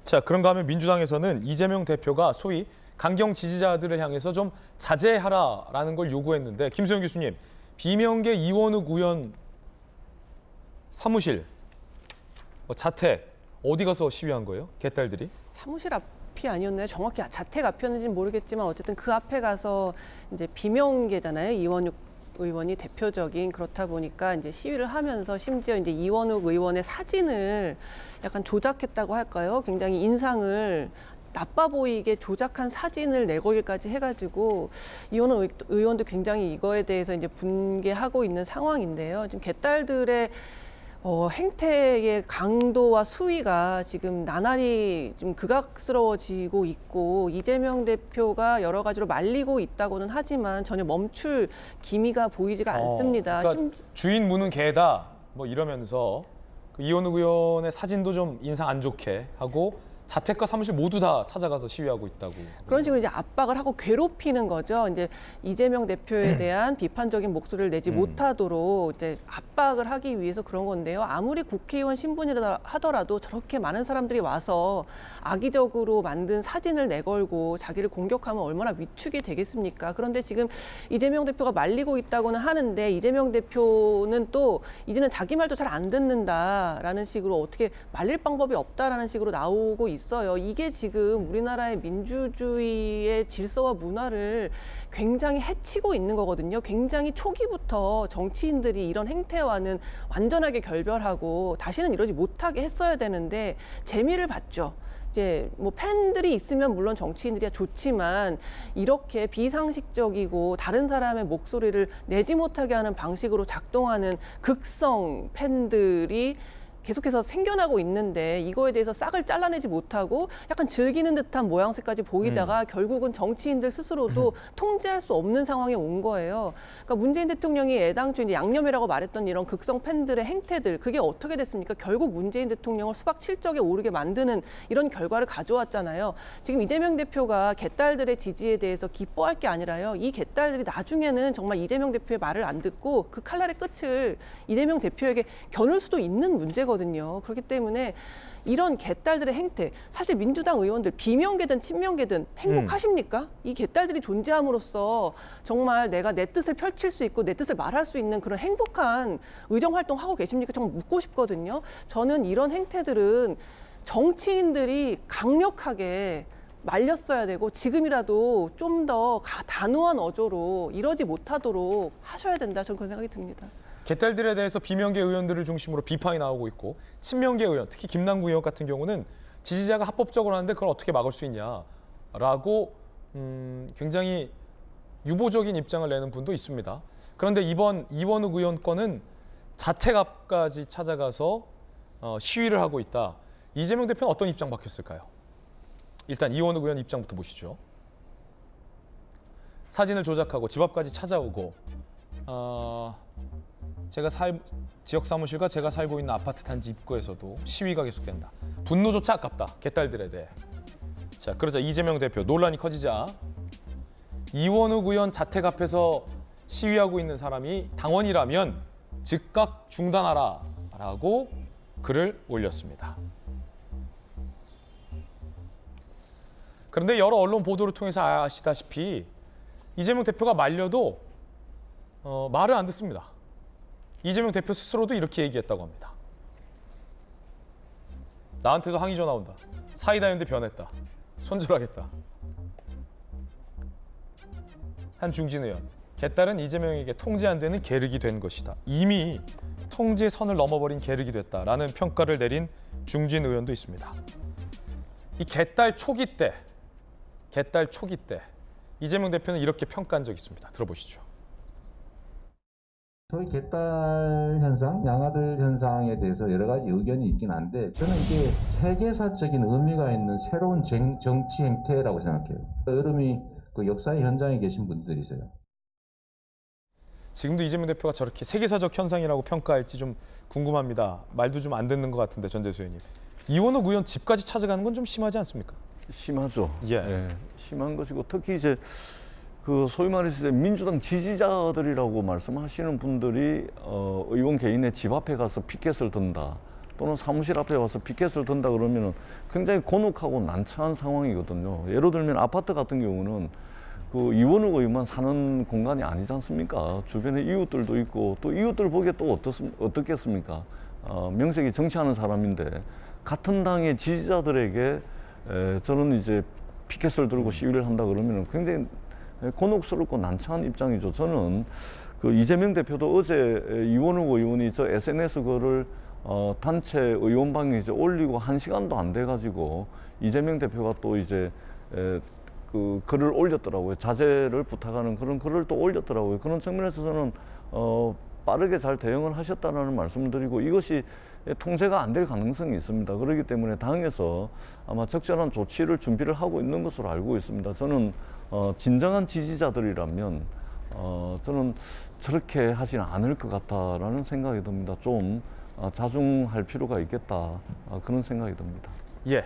자, 그런가 하면 민주당에서는 이재명 대표가 소위 강경 지지자들을 향해서 좀 자제하라라는 걸 요구했는데 김수영 교수님, 비명계 이원욱 의원 사무실 자택 어디 가서 시위한 거예요? 개딸들이? 사무실 앞이 아니었나요? 정확히 자택 앞이었는지는 모르겠지만 어쨌든 그 앞에 가서 이제 비명계잖아요. 이원욱 의원이 대표적인, 그렇다 보니까 이제 시위를 하면서 심지어 이제 이원욱 의원의 사진을 약간 조작했다고 할까요? 굉장히 인상을 나빠 보이게 조작한 사진을 내걸기까지 해가지고 이원욱 의원도 굉장히 이거에 대해서 이제 분개하고 있는 상황인데요. 지금 개딸들의 행태의 강도와 수위가 지금 나날이 좀 극악스러워지고 있고, 이재명 대표가 여러 가지로 말리고 있다고는 하지만 전혀 멈출 기미가 보이지가 않습니다. 그러니까 주인 무는 개다 뭐 이러면서 그 이원욱 의원의 사진도 좀 인상 안 좋게 하고 자택과 사무실 모두 다 찾아가서 시위하고 있다고. 그런 식으로 이제 압박을 하고 괴롭히는 거죠. 이제 이재명 대표에 대한 비판적인 목소리를 내지 못하도록 이제 압박을 하기 위해서 그런 건데요. 아무리 국회의원 신분이라 하더라도 저렇게 많은 사람들이 와서 악의적으로 만든 사진을 내걸고 자기를 공격하면 얼마나 위축이 되겠습니까? 그런데 지금 이재명 대표가 말리고 있다고는 하는데, 이재명 대표는 또 이제는 자기 말도 잘 안 듣는다라는 식으로 어떻게 말릴 방법이 없다라는 식으로 나오고 있어요. 이게 지금 우리나라의 민주주의의 질서와 문화를 굉장히 해치고 있는 거거든요. 굉장히 초기부터 정치인들이 이런 행태와는 완전하게 결별하고 다시는 이러지 못하게 했어야 되는데 재미를 봤죠. 이제 뭐 팬들이 있으면 물론 정치인들이야 좋지만 이렇게 비상식적이고 다른 사람의 목소리를 내지 못하게 하는 방식으로 작동하는 극성 팬들이 계속해서 생겨나고 있는데, 이거에 대해서 싹을 잘라내지 못하고 약간 즐기는 듯한 모양새까지 보이다가 결국은 정치인들 스스로도 통제할 수 없는 상황에 온 거예요. 그러니까 문재인 대통령이 애당초 이제 양념이라고 말했던 이런 극성 팬들의 행태들, 그게 어떻게 됐습니까? 결국 문재인 대통령을 수박 7적에 오르게 만드는 이런 결과를 가져왔잖아요. 지금 이재명 대표가 개딸들의 지지에 대해서 기뻐할 게 아니라요. 이 개딸들이 나중에는 정말 이재명 대표의 말을 안 듣고 그 칼날의 끝을 이재명 대표에게 겨눌 수도 있는 문제거든요. 그렇기 때문에 이런 개딸들의 행태, 사실 민주당 의원들 비명계든 친명계든 행복하십니까? 이 개딸들이 존재함으로써 정말 내가 내 뜻을 펼칠 수 있고 내 뜻을 말할 수 있는 그런 행복한 의정활동 하고 계십니까? 정말 묻고 싶거든요. 저는 이런 행태들은 정치인들이 강력하게 말렸어야 되고 지금이라도 좀 더 단호한 어조로 이러지 못하도록 하셔야 된다. 저는 그런 생각이 듭니다. 개딸들에 대해서 비명계 의원들을 중심으로 비판이 나오고 있고, 친명계 의원, 특히 김남국 의원 같은 경우는 지지자가 합법적으로 하는데 그걸 어떻게 막을 수 있냐라고 굉장히 유보적인 입장을 내는 분도 있습니다. 그런데 이번 이원욱 의원 건은 자택 앞까지 찾아가서 시위를 하고 있다. 이재명 대표는 어떤 입장 밝혔을까요? 일단 이원욱 의원 입장부터 보시죠. 사진을 조작하고 집 앞까지 찾아오고 지역 사무실과 제가 살고 있는 아파트 단지 입구에서도 시위가 계속된다. 분노조차 아깝다. 개딸들에 대해. 자, 그러자 이재명 대표 논란이 커지자 이원욱 의원 자택 앞에서 시위하고 있는 사람이 당원이라면 즉각 중단하라라고 글을 올렸습니다. 그런데 여러 언론 보도를 통해서 아시다시피 이재명 대표가 말려도 말을 안 듣습니다. 이재명 대표 스스로도 이렇게 얘기했다고 합니다. 나한테도 항의 전화 온다. 사이다 연대 변했다. 손절하겠다. 한 중진 의원. 개딸은 이재명에게 통제 안 되는 계륵이 된 것이다. 이미 통제 선을 넘어버린 계륵이 됐다라는 평가를 내린 중진 의원도 있습니다. 이 개딸 초기 때 이재명 대표는 이렇게 평가한 적이 있습니다. 들어보시죠. 소위 개딸 현상, 양아들 현상에 대해서 여러 가지 의견이 있긴 한데 저는 이게 세계사적인 의미가 있는 새로운 정치 행태라고 생각해요. 여러분이 그 역사의 현장에 계신 분들이세요. 지금도 이재명 대표가 저렇게 세계사적 현상이라고 평가할지 좀 궁금합니다. 말도 좀 안 듣는 것 같은데 전대수 의원님. 이원욱 의원 집까지 찾아가는 건 좀 심하지 않습니까? 심하죠. 예. 심한 것이고 특히 이제 그 소위 말해서 민주당 지지자들이라고 말씀하시는 분들이 의원 개인의 집 앞에 가서 피켓을 든다. 또는 사무실 앞에 와서 피켓을 든다 그러면은 굉장히 곤혹하고 난처한 상황이거든요. 예를 들면 아파트 같은 경우는 그 이원욱 의원만 사는 공간이 아니지 않습니까? 주변에 이웃들도 있고 또 이웃들 보기에 또 어떻겠습니까? 명색이 정치하는 사람인데 같은 당의 지지자들에게 저는 이제 피켓을 들고 시위를 한다 그러면 굉장히 곤혹스럽고 난처한 입장이죠. 저는 그 이재명 대표도 어제 이원욱 의원이 저 SNS 글을 단체 의원방에 이제 올리고 1시간도 안 돼 가지고 이재명 대표가 또 이제 그 글을 올렸더라고요. 자제를 부탁하는 그런 글을 또 올렸더라고요. 그런 측면에서 저는 빠르게 잘 대응을 하셨다는 말씀을 드리고 이것이 통제가 안 될 가능성이 있습니다. 그렇기 때문에 당에서 아마 적절한 조치를 준비를 하고 있는 것으로 알고 있습니다. 저는 진정한 지지자들이라면 저는 저렇게 하지는 않을 것 같다라는 생각이 듭니다. 좀 자중할 필요가 있겠다 그런 생각이 듭니다. 예.